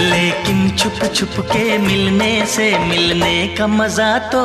लेकिन छुप छुप के मिलने से मिलने का मजा तो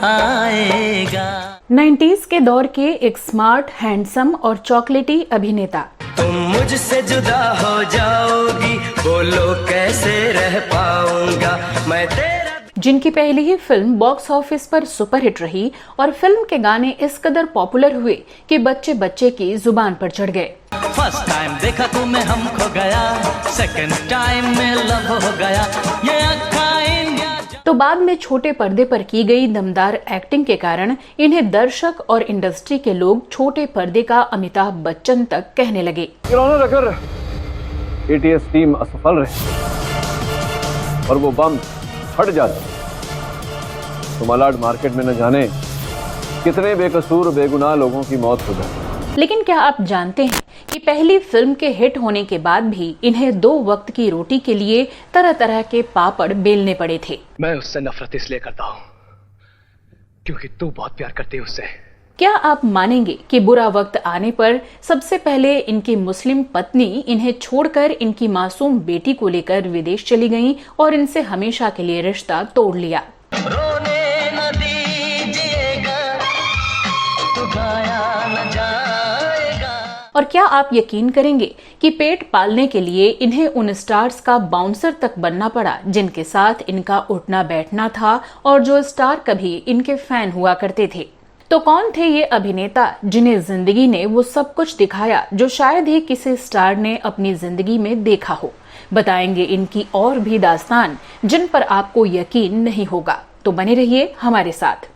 आएगा। 90s के दौर के एक स्मार्ट, हैंडसम और चॉकलेटी अभिनेता। तुम मुझसे जुदा हो जाओगी, बोलो कैसे रह पाऊंगा मैं तेरा। जिनकी पहली ही फिल्म बॉक्स ऑफिस पर सुपरहिट रही और फिल्म के गाने इस कदर पॉपुलर हुए कि बच्चे बच्चे की जुबान पर चढ़ गए। फर्स्ट टाइम देखा तुम्हें हम खो गया, सेकंड टाइम में लव हो गया, ये अक्का इंडिया। तो बाद में छोटे पर्दे पर की गई दमदार एक्टिंग के कारण इन्हें दर्शक और इंडस्ट्री के लोग छोटे पर्दे का अमिताभ बच्चन तक कहने लगे। अगर एटीएस टीम असफल रही और वो बम फट जाता तो मलाड मार्केट में न जाने कितने बेकसूर बेगुनाह लोगों की मौत हो जाती। लेकिन क्या आप जानते हैं कि पहली फिल्म के हिट होने के बाद भी इन्हें 2 वक्त की रोटी के लिए तरह तरह के पापड़ बेलने पड़े थे। मैं उससे नफरत इसलिए करता हूँ क्योंकि तू बहुत प्यार करती है उससे। क्या आप मानेंगे कि बुरा वक्त आने पर सबसे पहले इनकी मुस्लिम पत्नी इन्हें छोड़कर इनकी मासूम बेटी को लेकर विदेश चली गईं और इनसे हमेशा के लिए रिश्ता तोड़ लिया। रोने न दीजिएगा तो गाया न जाएगा। और क्या आप यकीन करेंगे कि पेट पालने के लिए इन्हें उन स्टार्स का बाउंसर तक बनना पड़ा जिनके साथ इनका उठना बैठना था और जो स्टार कभी इनके फैन हुआ करते थे। तो कौन थे ये अभिनेता जिन्हें जिंदगी ने वो सब कुछ दिखाया जो शायद ही किसी स्टार ने अपनी जिंदगी में देखा हो। बताएंगे इनकी और भी दास्तान जिन पर आपको यकीन नहीं होगा। तो बने रहिए हमारे साथ।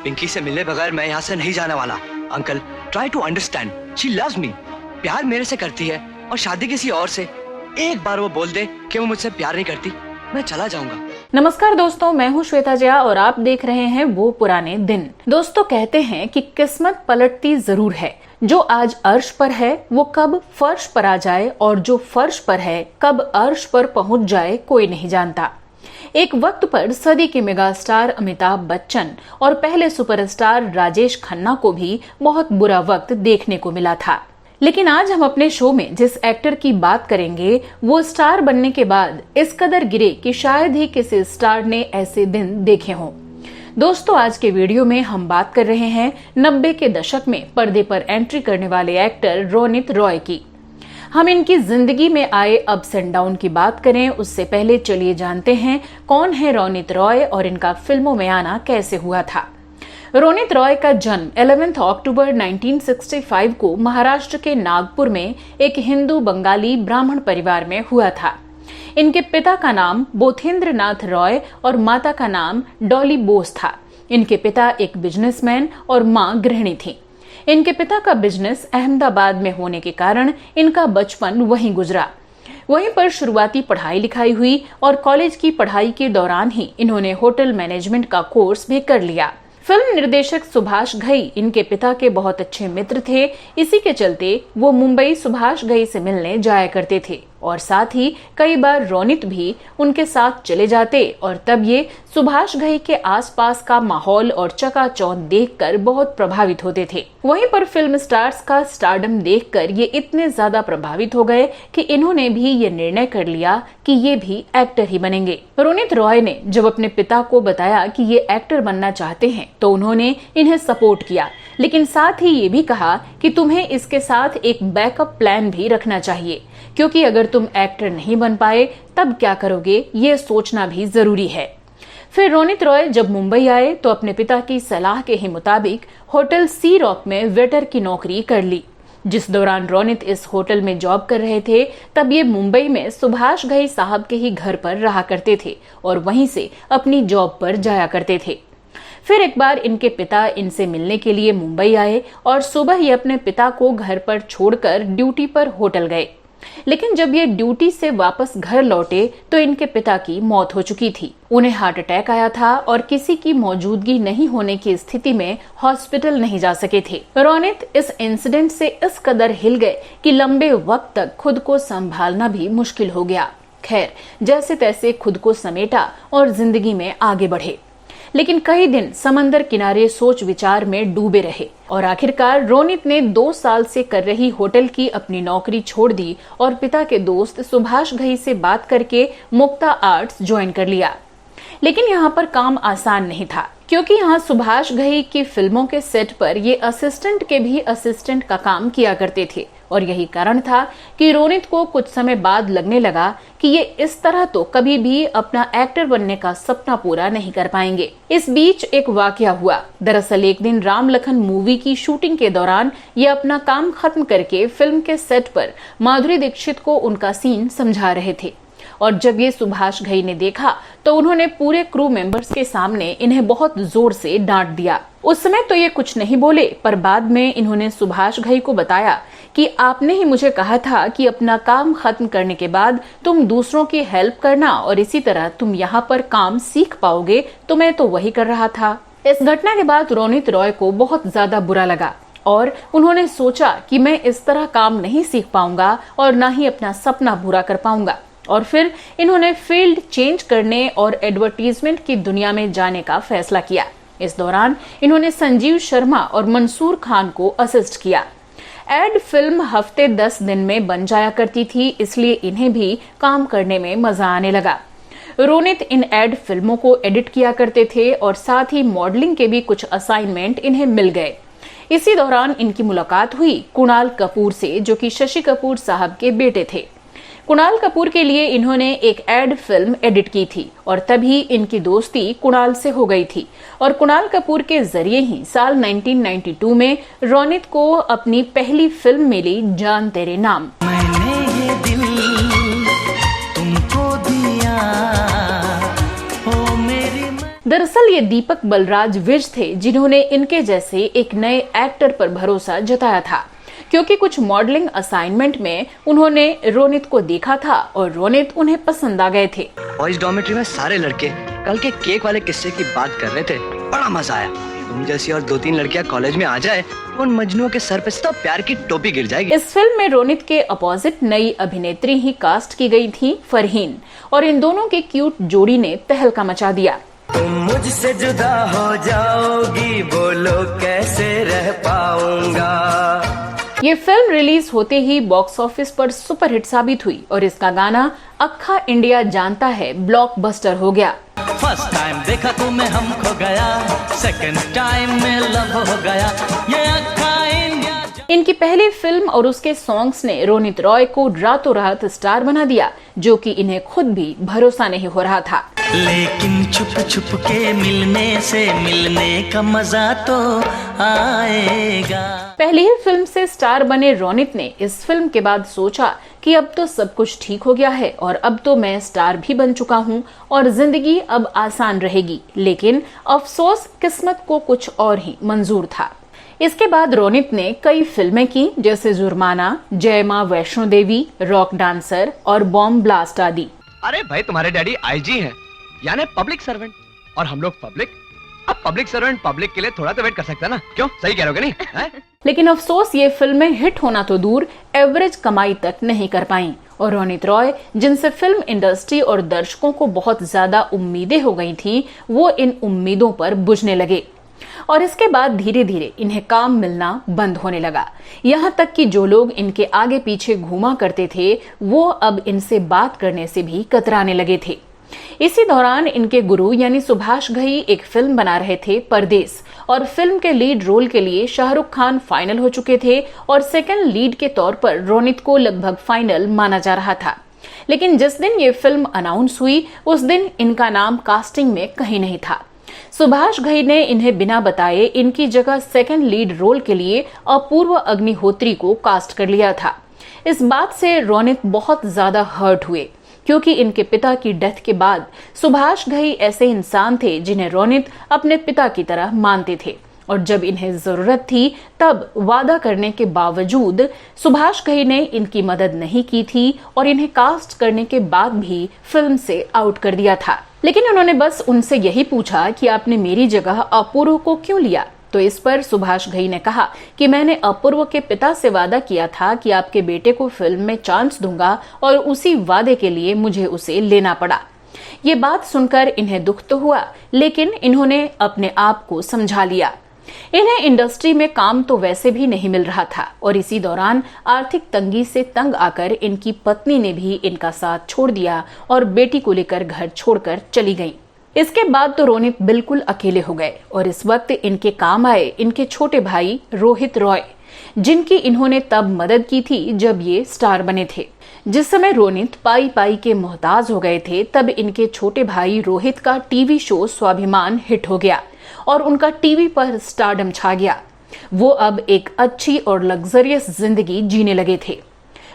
पिंकी से मिलने बगैर मैं यहाँ से नहीं जाने वाला। Uncle, try to understand, she loves me. प्यार मेरे से करती है और शादी किसी और से। एक बार वो बोल दे कि वो मुझसे प्यार नहीं करती, मैं चला जाऊंगा। नमस्कार दोस्तों, मैं हूं श्वेता जया और आप देख रहे हैं वो पुराने दिन। दोस्तों, कहते हैं कि किस्मत पलटती जरूर है। जो आज अर्श पर है वो कब फर्श पर आ जाए और जो फर्श पर है कब अर्श पर पहुंच जाए कोई नहीं जानता। एक वक्त पर सदी के मेगा स्टार अमिताभ बच्चन और पहले सुपरस्टार राजेश खन्ना को भी बहुत बुरा वक्त देखने को मिला था। लेकिन आज हम अपने शो में जिस एक्टर की बात करेंगे वो स्टार बनने के बाद इस कदर गिरे कि शायद ही किसी स्टार ने ऐसे दिन देखे हों। दोस्तों, आज के वीडियो में हम बात कर रहे हैं 90 के दशक में पर्दे पर एंट्री करने वाले एक्टर रोनित रॉय की। हम इनकी जिंदगी में आए अप्स एंड डाउन की बात करें उससे पहले चलिए जानते हैं कौन है रोनित रॉय और इनका फिल्मों में आना कैसे हुआ था। रोनित रॉय का जन्म 11 अक्टूबर 1965 को महाराष्ट्र के नागपुर में एक हिंदू बंगाली ब्राह्मण परिवार में हुआ था। इनके पिता का नाम बोथेंद्र नाथ रॉय और माता का नाम डॉली बोस था। इनके पिता एक बिजनेसमैन और मां गृहिणी थी। इनके पिता का बिजनेस अहमदाबाद में होने के कारण इनका बचपन वहीं गुजरा। वहीं पर शुरुआती पढ़ाई लिखाई हुई और कॉलेज की पढ़ाई के दौरान ही इन्होंने होटल मैनेजमेंट का कोर्स भी कर लिया। फिल्म निर्देशक सुभाष घई इनके पिता के बहुत अच्छे मित्र थे। इसी के चलते वो मुंबई सुभाष घई से मिलने जाया करते थे और साथ ही कई बार रोनित भी उनके साथ चले जाते और तब ये सुभाष घई के आसपास का माहौल और चकाचौंध देखकर बहुत प्रभावित होते थे। वहीं पर फिल्म स्टार्स का स्टारडम देखकर ये इतने ज्यादा प्रभावित हो गए कि इन्होंने भी ये निर्णय कर लिया कि ये भी एक्टर ही बनेंगे। रोनित रॉय ने जब अपने पिता को बताया कि ये एक्टर बनना चाहते हैं तो उन्होंने इन्हें सपोर्ट किया, लेकिन साथ ही ये भी कहा कि तुम्हें इसके साथ एक बैकअप प्लान भी रखना चाहिए, क्योंकि अगर तुम एक्टर नहीं बन पाए तब क्या करोगे ये सोचना भी जरूरी है। फिर रोनित रॉय जब मुंबई आए तो अपने पिता की सलाह के ही मुताबिक होटल सी रॉक में वेटर की नौकरी कर ली। जिस दौरान रोनित इस होटल में जॉब कर रहे थे तब ये मुंबई में सुभाष घई साहब के ही घर पर रहा करते थे और वहीं से अपनी जॉब पर जाया करते थे। फिर एक बार इनके पिता इनसे मिलने के लिए मुंबई आए और सुबह ही अपने पिता को घर पर छोड़कर ड्यूटी पर होटल गए। लेकिन जब ये ड्यूटी से वापस घर लौटे तो इनके पिता की मौत हो चुकी थी। उन्हें हार्ट अटैक आया था और किसी की मौजूदगी नहीं होने की स्थिति में हॉस्पिटल नहीं जा सके थे। रोनित इस इंसिडेंट से इस कदर हिल गए कि लंबे वक्त तक खुद को संभालना भी मुश्किल हो गया। खैर, जैसे तैसे खुद को समेटा और जिंदगी में आगे बढ़े। लेकिन कई दिन समंदर किनारे सोच विचार में डूबे रहे और आखिरकार रोनित ने 2 साल से कर रही होटल की अपनी नौकरी छोड़ दी और पिता के दोस्त सुभाष घई से बात करके मुक्ता आर्ट्स ज्वाइन कर लिया। लेकिन यहाँ पर काम आसान नहीं था, क्योंकि यहाँ सुभाष घई की फिल्मों के सेट पर ये असिस्टेंट के भी असिस्टेंट का काम किया करते थे और यही कारण था कि रोनित को कुछ समय बाद लगने लगा कि ये इस तरह तो कभी भी अपना एक्टर बनने का सपना पूरा नहीं कर पाएंगे। इस बीच एक वाकया हुआ। दरअसल एक दिन राम लखन मूवी की शूटिंग के दौरान ये अपना काम खत्म करके फिल्म के सेट पर माधुरी दीक्षित को उनका सीन समझा रहे थे और जब ये सुभाष घई ने देखा तो उन्होंने पूरे क्रू मेंबर्स के सामने इन्हें बहुत जोर से डांट दिया। उस समय तो ये कुछ नहीं बोले, पर बाद में इन्होंने सुभाष घई को बताया कि आपने ही मुझे कहा था कि अपना काम खत्म करने के बाद तुम दूसरों की हेल्प करना और इसी तरह तुम यहाँ पर काम सीख पाओगे, तो मैं तो वही कर रहा था। इस घटना के बाद रोनित रॉय को बहुत ज्यादा बुरा लगा और उन्होंने सोचा कि मैं इस तरह काम नहीं सीख पाऊंगा और न ही अपना सपना पूरा कर पाऊंगा और फिर इन्होंने फील्ड चेंज करने और एडवर्टीजमेंट की दुनिया में जाने का फैसला किया। इस दौरान इन्होंने संजीव शर्मा और मंसूर खान को असिस्ट किया। एड फिल्म हफ्ते 10 दिन में बन जाया करती थी, इसलिए इन्हें भी काम करने में मजा आने लगा। रोनित इन एड फिल्मों को एडिट किया करते थे और साथ ही मॉडलिंग के भी कुछ असाइनमेंट इन्हें मिल गए। इसी दौरान इनकी मुलाकात हुई कुणाल कपूर से, जो कि शशि कपूर साहब के बेटे थे। कुणाल कपूर के लिए इन्होंने एक एड फिल्म एडिट की थी और तभी इनकी दोस्ती कुणाल से हो गई थी और कुणाल कपूर के जरिए ही साल 1992 में रोनित को अपनी पहली फिल्म मिली, जान तेरे नाम। मैंने ये दिल तुमको दिया, ओ मेरी। दरअसल ये दीपक बलराज विज थे जिन्होंने इनके जैसे एक नए एक्टर पर भरोसा जताया था, क्योंकि कुछ मॉडलिंग असाइनमेंट में उन्होंने रोनित को देखा था और रोनित उन्हें पसंद आ गए थे। बॉयज डॉर्मेट्री में सारे लड़के कल के केक वाले किस्से की बात कर रहे थे, बड़ा मजा आया। तुम जैसी और 2-3 लड़कियां कॉलेज में आ जाए तो उन मजनुओं के सर पे तो प्यार की टोपी गिर जाएगी। इस फिल्म में रोनित के अपोजिट नई अभिनेत्री ही कास्ट की गई थी, फरहीन, और इन दोनों की क्यूट जोड़ी ने तहलका मचा दिया। तुम मुझसे जुदा हो जाओगी, बोलो कैसे रह पाऊंगा। ये फिल्म रिलीज होते ही बॉक्स ऑफिस पर सुपरहिट साबित हुई और इसका गाना अक्खा इंडिया जानता है ब्लॉकबस्टर हो गया। फर्स्ट टाइम देखा तुम्हें हम खो गया, सेकंड टाइम में लव हो गया, ये अक्खा इंडिया। इनकी पहली फिल्म और उसके सॉन्ग्स ने रोनित रॉय को रातों रात स्टार बना दिया, जो कि इन्हें खुद भी भरोसा नहीं हो रहा था। लेकिन छुप छुप के मिलने से मिलने का मजा तो आएगा। पहली ही फिल्म से स्टार बने रोनित ने इस फिल्म के बाद सोचा कि अब तो सब कुछ ठीक हो गया है और अब तो मैं स्टार भी बन चुका हूँ और जिंदगी अब आसान रहेगी। लेकिन अफसोस, किस्मत को कुछ और ही मंजूर था। इसके बाद रोनित ने कई फिल्में की, जैसे जुर्माना, जय मां वैष्णो देवी, रॉक डांसर और बॉम्ब ब्लास्ट आदि। अरे भाई, तुम्हारे डैडी आईजी हैं, यानी पब्लिक सर्वेंट, और हम लोग पब्लिक। अब पब्लिक सर्वेंट पब्लिक के लिए थोड़ा तो वेट कर सकता है ना, क्यों? सही कह रहे हो नहीं? लेकिन अफसोस, ये फिल्में हिट होना तो दूर, एवरेज कमाई तक नहीं कर पाईं और रोनित रॉय, जिनसे फिल्म इंडस्ट्री और दर्शकों को बहुत ज्यादा उम्मीदें हो गई थी, वो इन उम्मीदों पर बुझने लगे और इसके बाद धीरे धीरे इन्हें काम मिलना बंद होने लगा। यहाँ तक कि जो लोग इनके आगे पीछे घूमा करते थे, वो अब इनसे बात करने से भी कतराने लगे थे। इसी दौरान इनके गुरु यानी सुभाष घई एक फिल्म बना रहे थे, परदेस, और फिल्म के लीड रोल के लिए शाहरुख खान फाइनल हो चुके थे और सेकंड लीड के तौर पर रोनित को लगभग फाइनल माना जा रहा था। लेकिन जिस दिन ये फिल्म अनाउंस हुई, उस दिन इनका नाम कास्टिंग में कहीं नहीं था। सुभाष घई ने इन्हें बिना बताए इनकी जगह सेकंड लीड रोल के लिए अपूर्व अग्निहोत्री को कास्ट कर लिया था। इस बात से रोनित बहुत ज्यादा हर्ट हुए, क्योंकि इनके पिता की डेथ के बाद सुभाष घई ऐसे इंसान थे जिन्हें रोनित अपने पिता की तरह मानते थे और जब इन्हें जरूरत थी तब वादा करने के बावजूद सुभाष घई ने इनकी मदद नहीं की थी और इन्हें कास्ट करने के बाद भी फिल्म से आउट कर दिया था। लेकिन उन्होंने बस उनसे यही पूछा कि आपने मेरी जगह अपूर्व को क्यों लिया। तो इस पर सुभाष घई ने कहा कि मैंने अपूर्व के पिता से वादा किया था कि आपके बेटे को फिल्म में चांस दूंगा और उसी वादे के लिए मुझे उसे लेना पड़ा। ये बात सुनकर इन्हें दुख तो हुआ, लेकिन इन्होंने अपने आप को समझा लिया। इन्हें इंडस्ट्री में काम तो वैसे भी नहीं मिल रहा था और इसी दौरान आर्थिक तंगी से तंग आकर इनकी पत्नी ने भी इनका साथ छोड़ दिया और बेटी को लेकर घर छोड़कर चली गईं। इसके बाद तो रोनित बिल्कुल अकेले हो गए और इस वक्त इनके काम आए इनके छोटे भाई रोहित रॉय, जिनकी इन्होंने तब मदद की थी जब ये स्टार बने थे। जिस समय रोनित पाई पाई के मोहताज हो गए थे, तब इनके छोटे भाई रोहित का टीवी शो स्वाभिमान हिट हो गया और उनका टीवी पर स्टारडम छा गया। वो अब एक अच्छी और लग्जरियस जिंदगी जीने लगे थे।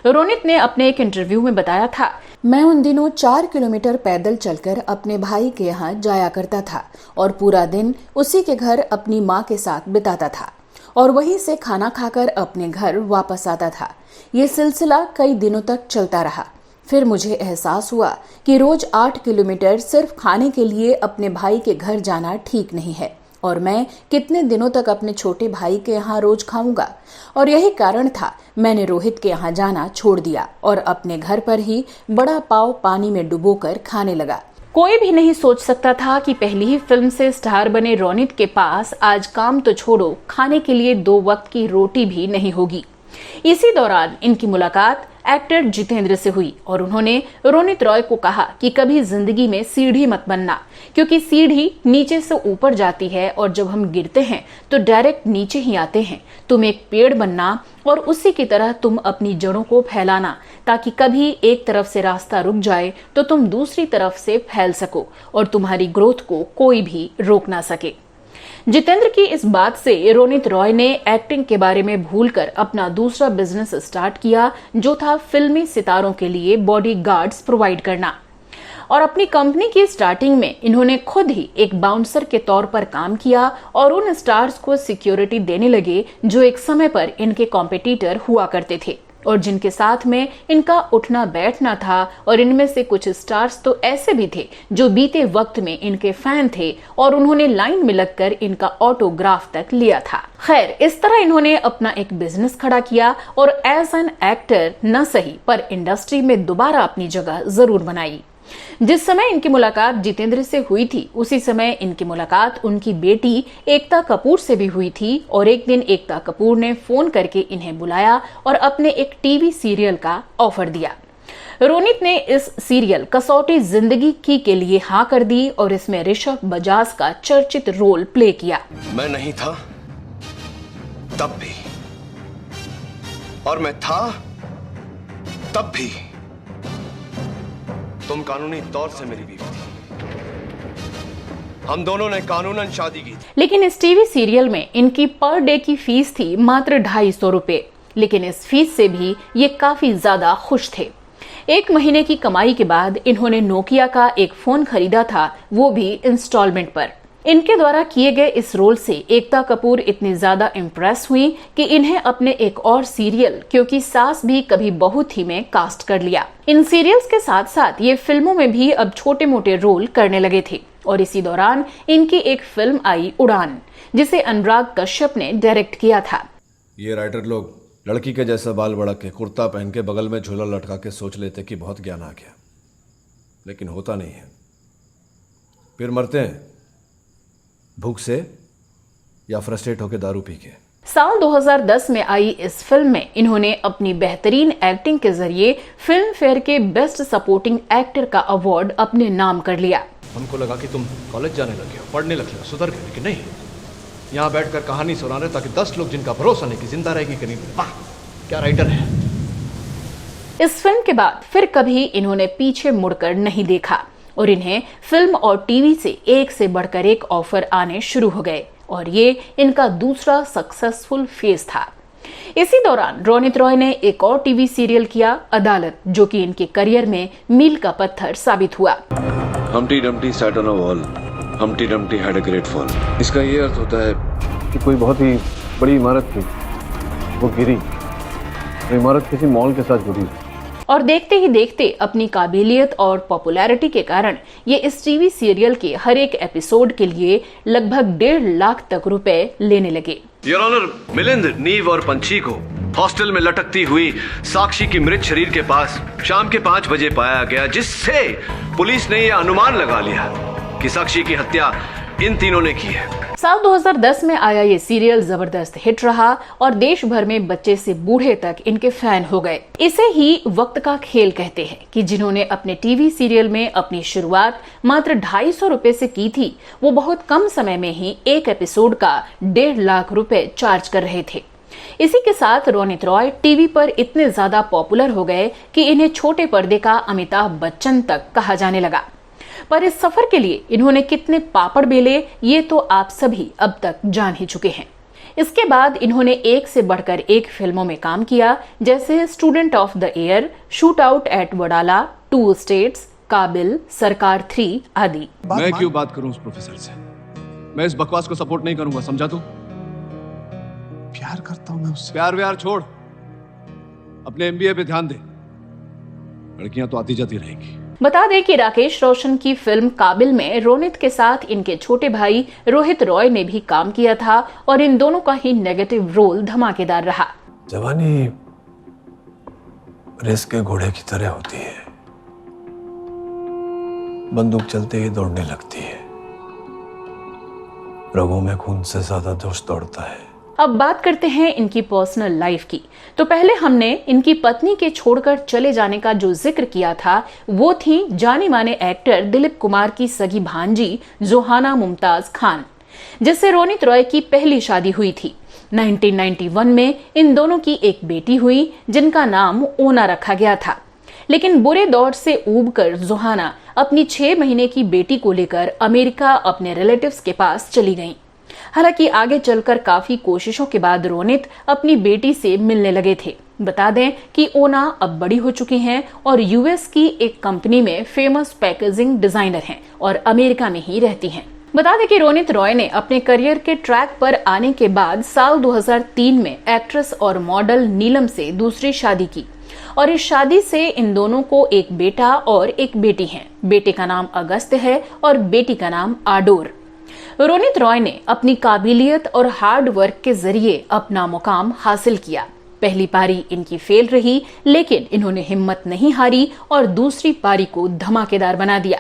रोनित ने अपने एक इंटरव्यू में बताया था, मैं उन दिनों 4 किलोमीटर पैदल चलकर अपने भाई के यहाँ जाया करता था और पूरा दिन उसी के घर अपनी माँ के साथ बिताता था और वहीं से खाना खाकर अपने घर वापस आता था। ये सिलसिला कई दिनों तक चलता रहा। फिर मुझे एहसास हुआ कि रोज 8 किलोमीटर सिर्फ खाने के लिए अपने भाई के घर जाना ठीक नहीं है और मैं कितने दिनों तक अपने छोटे भाई के यहाँ रोज खाऊंगा। और यही कारण था मैंने रोहित के यहाँ जाना छोड़ दिया और अपने घर पर ही बड़ा पाव पानी में डुबोकर खाने लगा। कोई भी नहीं सोच सकता था कि पहली ही फिल्म से स्टार बने रोनित के पास आज काम तो छोड़ो, खाने के लिए 2 वक्त की रोटी भी नहीं होगी। इसी दौरान इनकी मुलाकात एक्टर जितेंद्र से हुई और उन्होंने रोनित रॉय को कहा कि कभी जिंदगी में सीढ़ी मत बनना, क्योंकि सीढ़ी नीचे से ऊपर जाती है और जब हम गिरते हैं तो डायरेक्ट नीचे ही आते हैं। तुम एक पेड़ बनना और उसी की तरह तुम अपनी जड़ों को फैलाना, ताकि कभी एक तरफ से रास्ता रुक जाए तो तुम दूसरी तरफ से फैल सको और तुम्हारी ग्रोथ को कोई भी रोक ना सके। जितेंद्र की इस बात से रोनित रॉय ने एक्टिंग के बारे में भूलकर अपना दूसरा बिजनेस स्टार्ट किया, जो था फिल्मी सितारों के लिए बॉडीगार्ड्स प्रोवाइड करना। और अपनी कंपनी की स्टार्टिंग में इन्होंने खुद ही एक बाउंसर के तौर पर काम किया और उन स्टार्स को सिक्योरिटी देने लगे जो एक समय पर इनके कॉम्पिटिटर हुआ करते थे और जिनके साथ में इनका उठना बैठना था। और इनमें से कुछ स्टार्स तो ऐसे भी थे जो बीते वक्त में इनके फैन थे और उन्होंने लाइन में लगकर इनका ऑटोग्राफ तक लिया था। खैर, इस तरह इन्होंने अपना एक बिजनेस खड़ा किया और एज एन एक्टर न सही पर इंडस्ट्री में दोबारा अपनी जगह जरूर बनाई। जिस समय इनकी मुलाकात जितेंद्र से हुई थी, उसी समय इनकी मुलाकात उनकी बेटी एकता कपूर से भी हुई थी और एक दिन एकता कपूर ने फोन करके इन्हें बुलाया और अपने एक टीवी सीरियल का ऑफर दिया। रोनित ने इस सीरियल कसौटी जिंदगी की के लिए हाँ कर दी और इसमें ऋषभ बजाज का चर्चित रोल प्ले किया। मैं नहीं था तब भी और मैं था तब भी। तुम कानूनी तौर से मेरी बीवी थी, हम दोनों ने कानूनन शादी की थी। लेकिन इस टीवी सीरियल में इनकी पर डे की फीस थी मात्र 250 रुपए, लेकिन इस फीस से भी ये काफी ज्यादा खुश थे। 1 महीने की कमाई के बाद इन्होंने नोकिया का एक फोन खरीदा था, वो भी इंस्टॉलमेंट पर। इनके द्वारा किए गए इस रोल से एकता कपूर इतनी ज्यादा इम्प्रेस हुई कि इन्हें अपने एक और सीरियल क्योंकि सास भी कभी बहू थी में कास्ट कर लिया। इन सीरियल्स के साथ साथ ये फिल्मों में भी अब छोटे मोटे रोल करने लगे थे और इसी दौरान इनकी एक फिल्म आई उड़ान, जिसे अनुराग कश्यप ने डायरेक्ट किया था। ये राइटर लोग लड़की के जैसा बाल बढ़ा के कुर्ता पहन के बगल में झोला लटका के सोच लेते कि बहुत ज्ञान आ गया, लेकिन होता नहीं है। फिर मरते हैं भूख से या फ्रस्ट्रेट होकर दारू पी के। साल 2010 में आई इस फिल्म में इन्होंने अपनी बेहतरीन एक्टिंग के जरिए फिल्म फेयर के बेस्ट सपोर्टिंग एक्टर का अवार्ड अपने नाम कर लिया। हमको लगा कि तुम कॉलेज जाने लगे हो, पढ़ने लगे हो, सुधर गए, लेकिन नहीं, यहाँ बैठकर कहानी सुना रहे ताकि 10 लोग जिनका भरोसा नहीं कि जिंदा रहेगी कि नहीं। वाह, क्या राइटर है। इस फिल्म के बाद फिर कभी इन्होंने पीछे मुड़कर नहीं देखा और इन्हें फिल्म और टीवी से एक से बढ़कर एक ऑफर आने शुरू हो गए और ये इनका दूसरा सक्सेसफुल फेज था। इसी दौरान रोनित रॉय ने एक और टीवी सीरियल किया, अदालत, जो कि इनके करियर में मील का पत्थर साबित हुआ। Humpty Dumpty sat on a wall. Humpty Dumpty had a great fall. इसका ये अर्थ होता है कि कोई बहुत ही बड़ी इमारत थी, वो गिरी, वो इमारत किसी मॉल के साथ जुड़ी और देखते ही देखते अपनी काबिलियत और पॉपुलैरिटी के कारण ये इस टीवी सीरियल के हर एक एपिसोड के लिए लगभग 1.5 लाख तक रुपए लेने लगे। योर ऑनर, मिलिंद, नीव और पंछी को हॉस्टल में लटकती हुई साक्षी की मृत शरीर के पास शाम के 5 बजे पाया गया, जिससे पुलिस ने यह अनुमान लगा लिया कि साक्षी की हत्या इन तीनों ने की है। साल 2010 में आया ये सीरियल जबरदस्त हिट रहा और देश भर में बच्चे से बूढ़े तक इनके फैन हो गए। इसे ही वक्त का खेल कहते हैं कि जिन्होंने अपने टीवी सीरियल में अपनी शुरुआत मात्र 250 रुपए से की थी, वो बहुत कम समय में ही एक एपिसोड का 1.5 लाख रुपए चार्ज कर रहे थे। इसी के साथ रोनित रॉय टीवी पर इतने ज्यादा पॉपुलर हो गए कि इन्हें छोटे पर्दे का अमिताभ बच्चन तक कहा जाने लगा। पर इस सफर के लिए इन्होंने कितने पापड़ बेले, ये तो आप सभी अब तक जान ही चुके हैं। इसके बाद इन्होंने एक से बढ़कर एक फिल्मों में काम किया, जैसे student of the year, shoot out at Wadala, 2 states, काबिल, सरकार 3 आदि। मैं क्यों बात करूं उस प्रोफेसर से? मैं इस बकवास को सपोर्ट नहीं करूंगा, समझा तू? प्यार करता हूं मैं उससे। प्यार व्यार छोड़, अपने MBA पे ध्यान दे। लड़कियां तो आती जाती रहेंगी। बता दें कि राकेश रोशन की फिल्म काबिल में रोनित के साथ इनके छोटे भाई रोहित रॉय ने भी काम किया था और इन दोनों का ही नेगेटिव रोल धमाकेदार रहा। जवानी रेस के घोड़े की तरह होती है, बंदूक चलते ही दौड़ने लगती है, रगों में खून से ज्यादा जोश दौड़ता है। अब बात करते हैं इनकी पर्सनल लाइफ की। तो पहले हमने इनकी पत्नी के छोड़कर चले जाने का जो जिक्र किया था, वो थी जाने माने एक्टर दिलीप कुमार की सगी भांजी जोहाना मुमताज खान, जिससे रोनित रॉय की पहली शादी हुई थी। 1991 में इन दोनों की एक बेटी हुई, जिनका नाम ओना रखा गया था। लेकिन बुरे दौर से ऊबकर जोहाना अपनी 6 महीने की बेटी को लेकर अमेरिका अपने रिलेटिव्स के पास चली गईं। हालांकि आगे चलकर काफी कोशिशों के बाद रोनित अपनी बेटी से मिलने लगे थे। बता दें कि ओना अब बड़ी हो चुकी हैं और यूएस की एक कंपनी में फेमस पैकेजिंग डिजाइनर हैं और अमेरिका में ही रहती हैं। बता दें कि रोनित रॉय ने अपने करियर के ट्रैक पर आने के बाद साल 2003 में एक्ट्रेस और मॉडल नीलम से दूसरी शादी की और इस शादी से इन दोनों को एक बेटा और एक बेटी है। बेटे का नाम अगस्त है और बेटी का नाम आडोर। रोनित रॉय ने अपनी काबिलियत और हार्ड वर्क के जरिए अपना मुकाम हासिल किया। पहली पारी इनकी फेल रही, लेकिन इन्होंने हिम्मत नहीं हारी और दूसरी पारी को धमाकेदार बना दिया।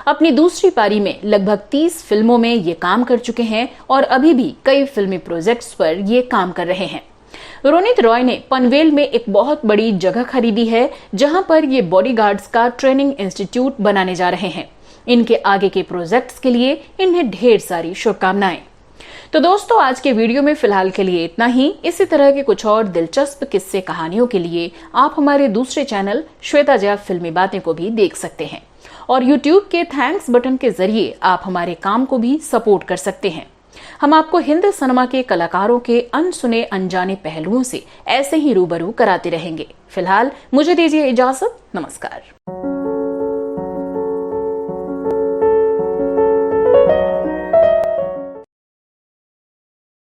अपनी दूसरी पारी में लगभग 30 फिल्मों में ये काम कर चुके हैं और अभी भी कई फिल्मी प्रोजेक्ट्स पर ये काम कर रहे हैं। रोनित रॉय ने पनवेल में एक बहुत बड़ी जगह खरीदी है, जहां पर ये बॉडीगार्ड्स का ट्रेनिंग इंस्टीट्यूट बनाने जा रहे हैं। इनके आगे के प्रोजेक्ट्स के लिए इन्हें ढेर सारी शुभकामनाएं। तो दोस्तों, आज के वीडियो में फिलहाल के लिए इतना ही। इसी तरह के कुछ और दिलचस्प किस्से कहानियों के लिए आप हमारे दूसरे चैनल श्वेता जया फिल्मी बातें को भी देख सकते हैं और YouTube के थैंक्स बटन के जरिए आप हमारे काम को भी सपोर्ट कर सकते हैं। हम आपको हिंदी सिनेमा के कलाकारों के अनसुने अनजाने पहलुओं से ऐसे ही रूबरू कराते रहेंगे। फिलहाल मुझे दीजिए इजाजत। नमस्कार।